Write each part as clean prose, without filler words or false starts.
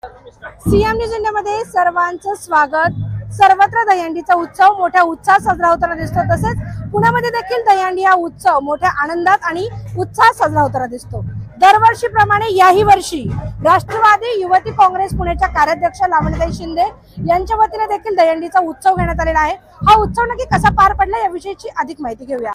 CM news इंडियामध्ये सर्वांचं स्वागत। सर्वत्र दहीहंडीचा उत्सव मोठ्या उत्साहात साजरा होताना दिसतो। तसेच पुण्यामध्ये देखील दहीहंडी हा उत्सव मोठ्या आनंदात आणि उत्साहात साजरा होताना दिसतो। दरवर्षीप्रमाणे याही वर्षी राष्ट्रवादी युवती काँग्रेस पुण्याच्या कार्याध्यक्ष लावण्यताई शिंदे यांच्या वतीने देखील दहीहंडीचा उत्सव घेण्यात आलेला आहे। हा उत्सव नक्की कसा पार पडला याविषयीची अधिक माहिती घेऊया।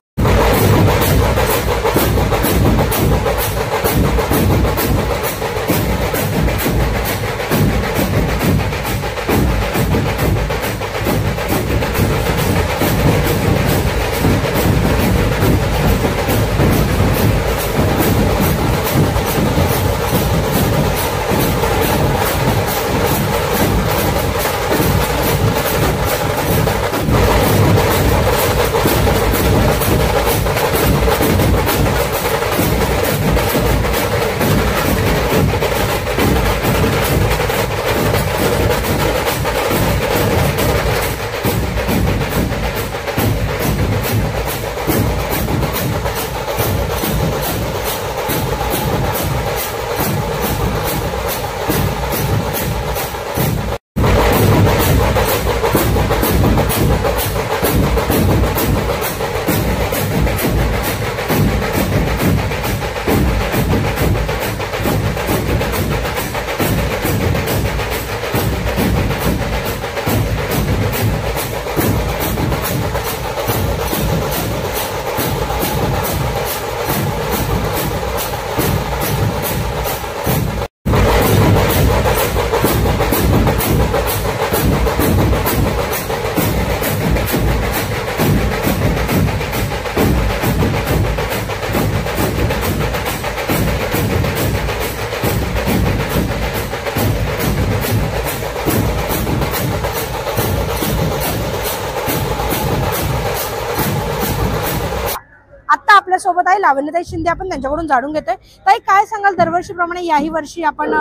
आता आपल्या सोबत आहे लावण्यताई शिंदे, आपण त्यांच्याकडून जाणून घेतोय। ताई, काय सांगाल, दरवर्षीप्रमाणे याही वर्षी आपण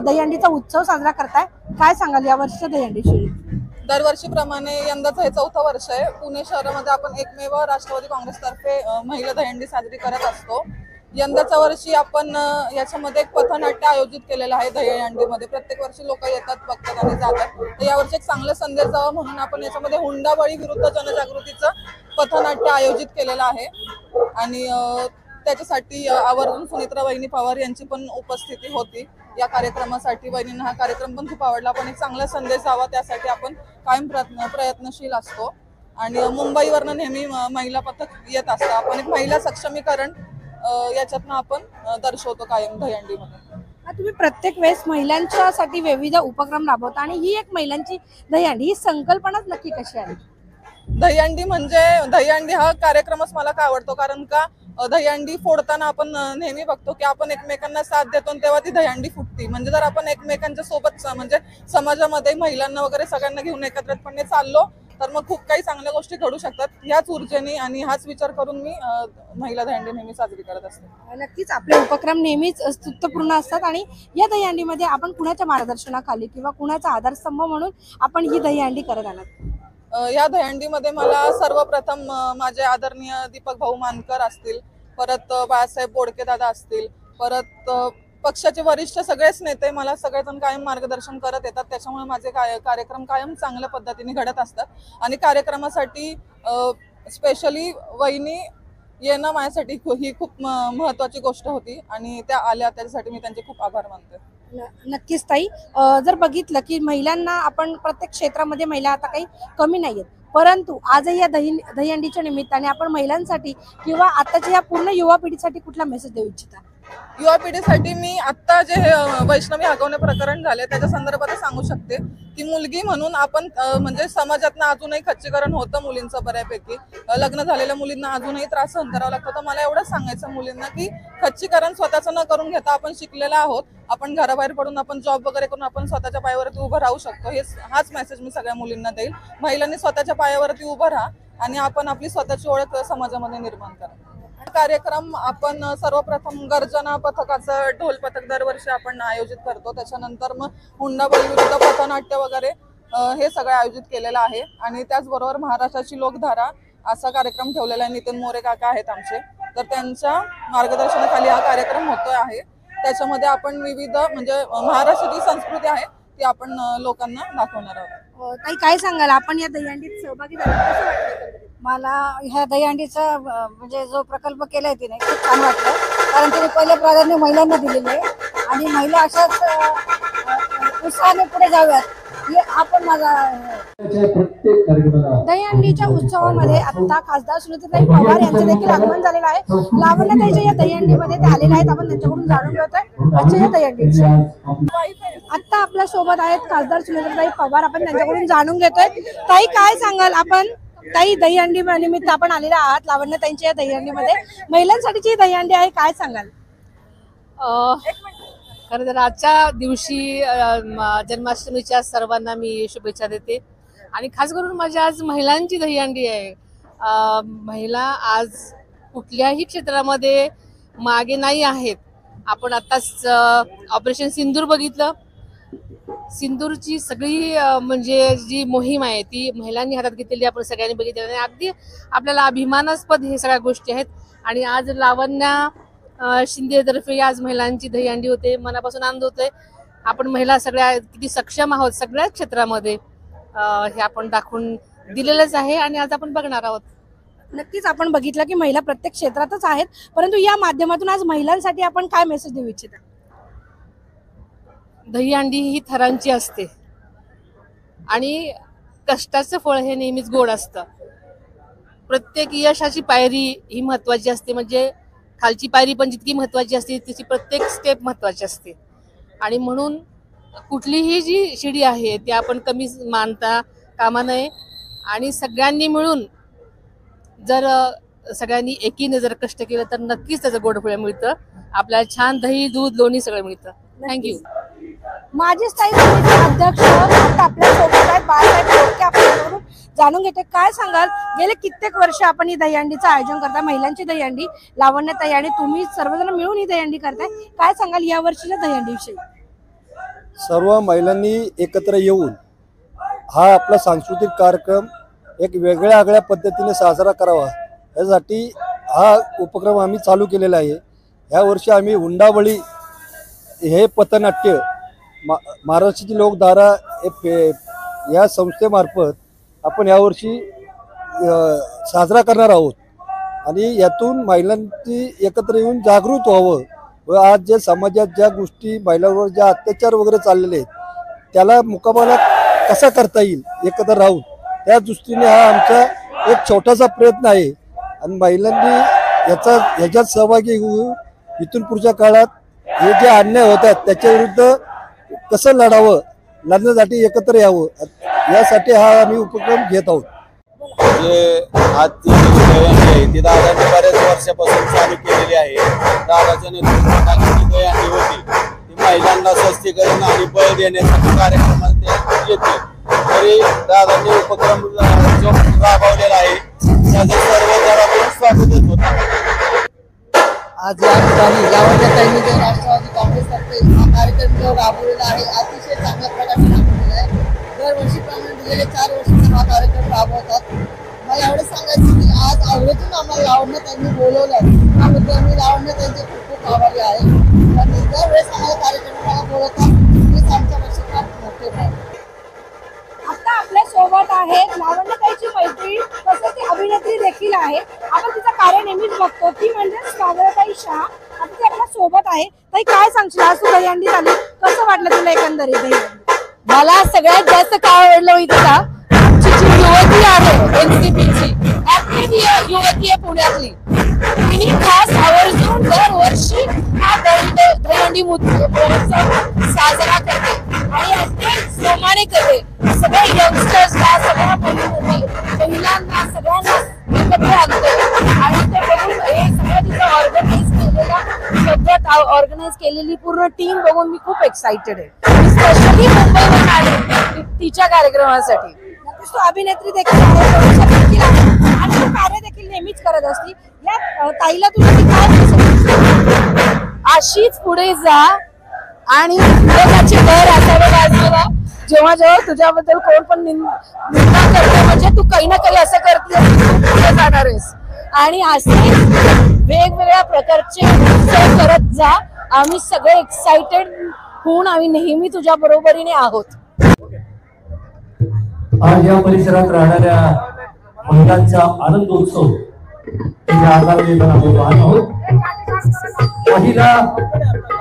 दहीहंडीचा उत्सव साजरा करताय, काय सांगाल या वर्षीच्या दहीहंडीशी? दरवर्षीप्रमाणे यंदाचं हे 4थं वर्ष आहे। पुणे शहरामध्ये आपण एकमेव राष्ट्रवादी काँग्रेसतर्फे महिला दहीहंडी साजरी करत असतो। यंदाच्या वर्षी आपण याच्यामध्ये एक पथनाट्य आयोजित केलेलं आहे। दहीहंडीमध्ये प्रत्येक वर्षी लोक येतात, बघतात आणि जातात। तर यावर्षी एक चांगला संदेश जावा म्हणून आपण याच्यामध्ये हुंडाबळी विरुद्ध जनजागृतीचं पथनाट्य आयोजित केलेलं आहे। आणि त्याच्यासाठी आवर्जून सुनित्रा वहिनी पवार यांची पण उपस्थिती होती या कार्यक्रमासाठी। वहिनींना हा कार्यक्रम पण खूप आवडला। पण एक चांगला संदेश जावा त्यासाठी आपण कायम प्रयत्नशील असतो। आणि मुंबईवरनं नेहमी महिला पथक येत असतं। आपण एक महिला सक्षमीकरण याच्यातनं आपण दर्शवतो कायम दहीहंडीमध्ये। तुम्ही प्रत्येक वेळेस महिलांच्यासाठी विविध उपक्रम राबवता आणि ही एक महिलांची दहीहंडी ही संकल्पनाच नक्की कशी आली? दहीहंडी म्हणजे दहीहंडी हा कार्यक्रमच मला का आवडतो, कारण का दहीहंडी फोडताना आपण नेहमी बघतो की आपण एकमेकांना साथ देतो तेव्हा ती दहीहंडी फुटते। म्हणजे जर आपण एकमेकांच्या सोबत म्हणजे समाजामध्ये महिलांना वगैरे सगळ्यांना घेऊन एकत्रितपणे चाललो तर मग खूप काही चांगल्या गोष्टी घडू शकतात। ह्याच ऊर्जेने आणि हाच विचार करून मी महिला दहीहंडी नेहमी साजरी करत असते। नक्कीच आपले उपक्रम नेहमीच स्तुत्यपूर्ण असतात आणि या दहीहंडीमध्ये आपण कुणाच्या मार्गदर्शनाखाली किंवा कुणाचा आधारस्तंभ म्हणून आपण ही दहीहंडी करत आलात? या दहीहंडीमध्ये मला सर्वप्रथम माझे आदरणीय दीपक भाऊ मानकर असतील, परत बाळासाहेब बोडके दादा असतील, परत पक्षाचे वरिष्ठ सगळेच नेते मला सगळेजण कायम मार्गदर्शन करत येतात। त्याच्यामुळे माझे कार्यक्रम कायम चांगल्या पद्धतीने घडत असतात। आणि कार्यक्रमासाठी स्पेशली वहिनी येणं माझ्यासाठी ही खूप महत्त्वाची गोष्ट होती आणि त्या आल्या, त्याच्यासाठी मी त्यांचे खूप आभार मानते। नक्कीच ताई, जर बघितलं की महिलांना आपण प्रत्येक क्षेत्रामध्ये महिला आता काही कमी नाहीयेत, परंतु आजही या दहीहंडीच्या निमित्ताने आपण महिलांसाठी किंवा आताच्या या पूर्ण युवा पिढीसाठी कुठला मेसेज देऊ इच्छिता? युवा पिढीसाठी मी आता जे वैष्णवी हगवणे प्रकरण झाले त्याच्या संदर्भात सांगू शकते की मुलगी म्हणून आपण म्हणजे समाजातनं अजूनही खच्चीकरण होतं मुलींचं बऱ्यापैकी। लग्न झालेल्या मुलींना अजूनही त्रास सहन करावा लागतो। तर मला एवढंच सांगायचं मुलींना की खच्चीकरण स्वतःचं न करून घेता आपण शिकलेला आहोत, आपण घराबाहेर पडून आपण जॉब वगैरे करून आपण स्वतःच्या पायावरती उभं राहू शकतो। हाच मेसेज मी सगळ्या मुलींना देईल। महिलांनी स्वतःच्या पायावरती उभं राहा आणि आपण आपली स्वतःची ओळख समाजामध्ये निर्माण करा। कार्यक्रम आपण सर्वप्रथम गर्जना पथकाचं ढोल पथक दरवर्षी आपण आयोजित करतो। त्याच्यानंतर मग हुंडाबळी विरुद्ध पथनाट्य वगैरे हे सगळं आयोजित केलेलं आहे। आणि त्याचबरोबर महाराष्ट्राची लोकधारा असा कार्यक्रम ठेवलेला आहे। नितीन मोरे काका आहेत आमचे, तर त्यांच्या मार्गदर्शनाखाली हा कार्यक्रम होतो आहे। त्याच्यामध्ये आपण विविध म्हणजे महाराष्ट्राची संस्कृती आहे ती आपण लोकांना दाखवणार आहोत. ताई काय सांगाल, आपण या दहीहंडीत सहभागी झाला, कसं वाटलं एकंदरीत? मला ह्या दहीहंडीचा म्हणजे जो प्रकल्प केलाय तिने खूप छान वाटलं, कारण तिने पहिलं प्राधान्य महिलांना दिलेलं आहे आणि महिला अशाच उत्साहाने पुढे जाव्यात हे आपण माझा दहीहंडीच्या उत्सवामध्ये आता खासदार सुनीताताई पवार यांचं देखील आगमन झालेलं आहे. लावण्याताईच्या या दहीहंडीमध्ये ते आलेले आहेत. आपण त्यांच्याकडून जाणून घेतोय आजच्या या दहीहंडीचे. आता आपल्या सोबत आहेत खासदार सुनीताताई पवार, आपण त्यांच्याकडून जाणून घेतोय. ताई काय सांगाल आपण, ताई दहीहंडी निमित्त आपण आलेला आहात लावण्याताईंच्या या दहीहंडीमध्ये, महिलांसाठीची ही दहीहंडी आहे, काय सांगाल? खरं तर आजच्या दिवशी जन्माष्टमीच्या सर्वांना मी शुभेच्छा देते आणि खास करून माझ्या आज महिलांची दहीहंडी आहे. महिला आज कुठल्याही क्षेत्रामध्ये मागे नाही आहेत. आपण आताच ऑपरेशन सिंदूर बघितलं. सिंदूरची सगळी म्हणजे जी मोहीम आहे ती महिलांनी हातात घेतलेली आपण सगळ्यांनी बघितली आणि अगदी आपल्याला अभिमानास्पद हे सगळ्या गोष्टी आहेत. आणि आज लावण्या शिंदेतर्फे आज महिलांची दहीहंडी होते, मनापासून आनंद होतोय. आपण महिला सगळ्या किती सक्षम आहोत सगळ्याच क्षेत्रामध्ये हे आपण दाखवून दिलेलंच आहे आणि आज आपण बघणार आहोत. नक्कीच आपण बघितलं की महिला प्रत्येक क्षेत्रातच आहेत, परंतु या माध्यमातून आज महिलांसाठी आपण काय मेसेज देऊ इच्छिता? दहीहंडी ही थरांची असते आणि कष्टाचं फळ हे नेहमीच गोड असतं. प्रत्येक यशाची पायरी ही महत्वाची असते, म्हणजे खालची पायरी पण जितकी महत्वाची असते तिची प्रत्येक स्टेप महत्वाची असते. आणि म्हणून कुठलीही जी शिडी आहे ती आपण कमी मानता कामा नये आणि सगळ्यांनी मिळून जर सगळ्यांनी एकीने जर कष्ट केलं तर नक्कीच त्याचं गोड फळ मिळतं. आपल्याला छान दही दूध लोणी सगळं मिळतं. थँक्यू. माजी स्थायी समिती अध्यक्ष आपल्या सोबत आहेत बाळासाहेब बोडके, आपण जाणून घेते. काय सांगाल, गेले कित्येक वर्ष आपण ही दहीहंडीचं आयोजन करताय, महिलांची दहीहंडी, लावण्याताई आणि तुम्ही सर्वजण मिळून ही दहीहंडी करताय, काय सांगाल या वर्षीच्या दहीहंडीविषयी? सर्व महिलांनी एकत्र येऊन हा आपला सांस्कृतिक कार्यक्रम एक वेगळ्या आगळ्या पद्धतीने साजरा करावा यासाठी हा उपक्रम आम्ही चालू केलेला आहे. ह्या वर्षी आम्ही हुंडाबळी हे पथनाट्य महाराष्ट्राची लोकधारा या संस्थेमार्फत आपण यावर्षी साजरा करणार आहोत आणि यातून महिलांची एकत्र येऊन जागृत व्हावं व आज जे समाजात ज्या गोष्टी महिलांवर ज्या अत्याचार वगैरे चाललेले आहेत त्याला मुकाबला कसा करता येईल एकत्र राहून, त्या दृष्टीने हा आमचा एक छोटासा प्रयत्न आहे. आणि महिलांनी ह्याच्यात सहभागी होऊन इथून पुढच्या काळात हे जे अन्याय होतात त्याच्या विरुद्ध कसं लढण्यासाठी एकत्र यावं यासाठी हा आम्ही उपक्रम घेत आहोत. जे आजची दहीहंडी आहे ती दादांनी बऱ्याच वर्षापासून चालू केलेली आहे. दादाच्या नेतृत्वाखाली जी दहीहंडी होती ती महिलांना सशक्तीकरण आणि बळ देण्यासाठी कार्यक्रमात येते. तरी दादांनी उपक्रम जो राबवलेला आहे त्याचं सर्व जणांकडून स्वागतच होतं. आज या ठिकाणी लावण्याताईंनी जो राष्ट्रवादी काँग्रेसतर्फे हा कार्यक्रम जो राबवलेला आहे अतिशय चांगल्या प्रकारे राबवलेला आहे. दरवर्षीप्रमाणे गेले 4 वर्ष हा कार्यक्रम राबवतात. मला एवढं सांगायचं की आज आवर्जून आम्हाला लावण्याताईंनी बोलवलं त्याबद्दल मी लावण्याताईंचे खूप खूप आभारी आहे. आणि दरवेळेस आम्हाला कार्यक्रमाला बोलवतात हेच आमच्यापेक्षा फार मोठे आहे. आता आपल्या सोबत आहेत लावण्याताईची मैत्रीण तसंच ती अभिनेत्री देखील आहे. आपण तिचं कार्य नेहमीच बघतो, ती म्हणजे सागरताई शाह. आता ती आपल्या सोबत आहे. ताई काय सांगशील, आज तू दहीहंडी झाली, कसं वाटलं तुला एकंदरीत दहीहंडी? मला सगळ्यात जास्त काय आवडलं माहिती का, आमची जी युवती आहे एनसीपीची ऍक्टिव्ह युवती आहे पुण्यातली, तिने खास आवर्जून दरवर्षी हा दहीहंडी महोत्सव साजरा करते आणि अत्यंत जोमाने करते. सगळ्या यंगस्टर्सला, सगळ्या महिलांना सगळ्यांना एकत्र आणते आणि ते बघून हे सगळं तिचं ऑर्गनाईज केलेली पूर्ण टीम बघून मी खूप एक्साइटेड आहे. स्पेशली मुंबईवरून आले तिच्या कार्यक्रमासाठी. नक्कीच तू अभिनेत्री देखील आहे, producer देखील आहे आणि तू कार्य देखील नेहमीच करत असती. या ताईला तुला काय मेसेज? अशीच पुढे जा आणि विरोधाची भर असावं बाजूला. जेव्हा जेव्हा तुझ्याबद्दल कोण पण निंदा करतो म्हणजे तू काही ना काही असं करते पुढे जाणार आहेस आणि असे वेगवेगळ्या प्रकारचे उत्सव करत जा आम्ही सगळे एक्साइटेड होऊन आम्ही नेहमी तुझ्या बरोबरीने आहोत. आज या परिसरात राहणाऱ्या महिलांचा आनंदोत्सव आम्ही पाहत आहोत. पहिला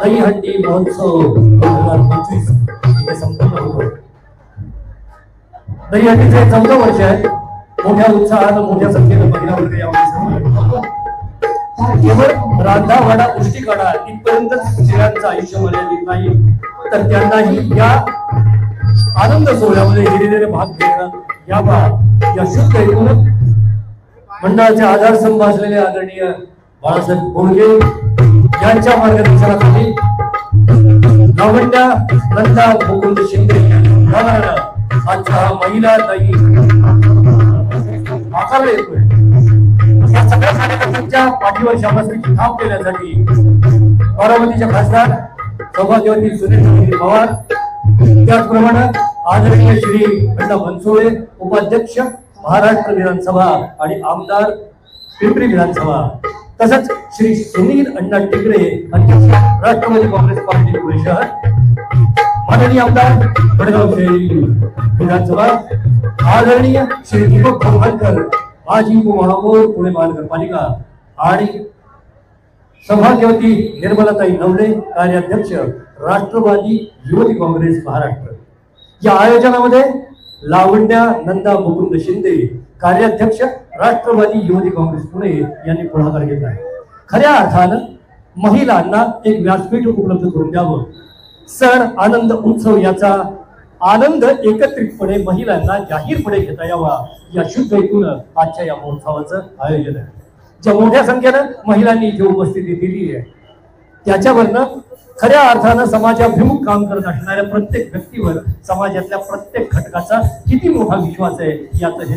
दहीहंडी महोत्सव 2025 इथे संपन्न होतो. दहीहंडीचे 14 वर्ष आहे. मोठ्या उत्साहानं मोठ्या संख्येनं महिला वर्ग यामध्ये केवळ रांधावाडा गोष्टीकाडा इथपर्यंतच स्त्रियांचं आयुष्य मर्यादित नाही, तर त्यांनाही या आनंद सोहळ्यामध्ये हिरिरीने भाग घेणं या शुद्ध हेतून मंडळाचे आधारस्तंभ असलेले आदरणीय बाळासाहेब बोडगे यांच्या मार्गदर्शनाखाली लावण्या नंदा मुकुंद शिंदे आजचा हा महिला ताई आकारला येतोय. या सगळ्या कार्यकर्त्यांच्या पाठीवर शाबासकीची थाप देण्यासाठी बारामतीच्या खासदार सौभाग्यवती सुनील पवार, त्याचप्रमाणे आदरणीय श्री अण्णा बनसोडे उपाध्यक्ष महाराष्ट्र विधानसभा आणि आमदार पिंपरी विधानसभा, तसंच श्री सुनील अण्णा टिकरे अध्यक्ष राष्ट्रवादी काँग्रेस पार्टी पुणे शहर, माननीय आमदार वडगाव शहरी विधानसभा, आदरणीय श्री दीपक भोंगलकर माजी उपमहापौर पुणे महानगरपालिका आणि सौभाग्यवती निर्मलाताई नवले कार्याध्यक्ष राष्ट्रवादी युवती काँग्रेस महाराष्ट्र. या आयोजनामध्ये लावण्या नंदा मुकुंद शिंदे कार्याध्यक्ष राष्ट्रवादी युवती काँग्रेस पुणे यांनी पुढाकार घेतला आहे. खऱ्या अर्थानं महिलांना एक व्यासपीठ उपलब्ध करून द्यावं. सण आनंद उत्सव याचा आनंद एकत्रितपणे महिलांना जाहीरपणे घेता यावा या शुद्ध हेतून आजच्या या महोत्सवाचं आयोजन आहे. ज्या मोठ्या संख्येनं महिलांनी जी उपस्थिती दिली आहे त्याच्यावरनं खऱ्या अर्थानं समाजाभिमुख काम करत असणाऱ्या प्रत्येक व्यक्तीवर समाजातल्या प्रत्येक घटकाचा किती मोठा विश्वास आहे याचं हे